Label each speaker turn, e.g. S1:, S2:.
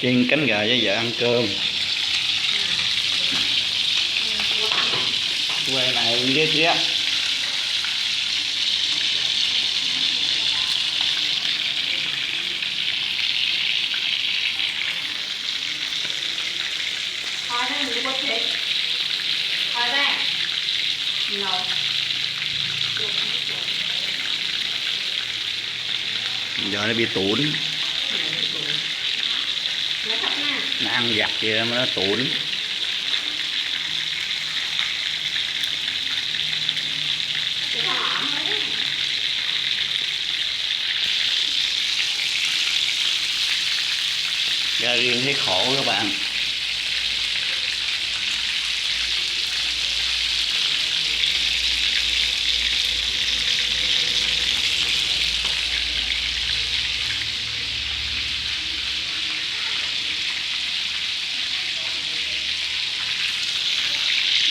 S1: Chiên cánh gà với vợ ăn cơm. Quay này với tía.
S2: Thôi đó mình có thịt. Thôi ra. Ngầu.
S1: Giờ nó bị tủn. Nó ăn giặt vậy mà nó tủn. Ra riêng thấy khổ các bạn.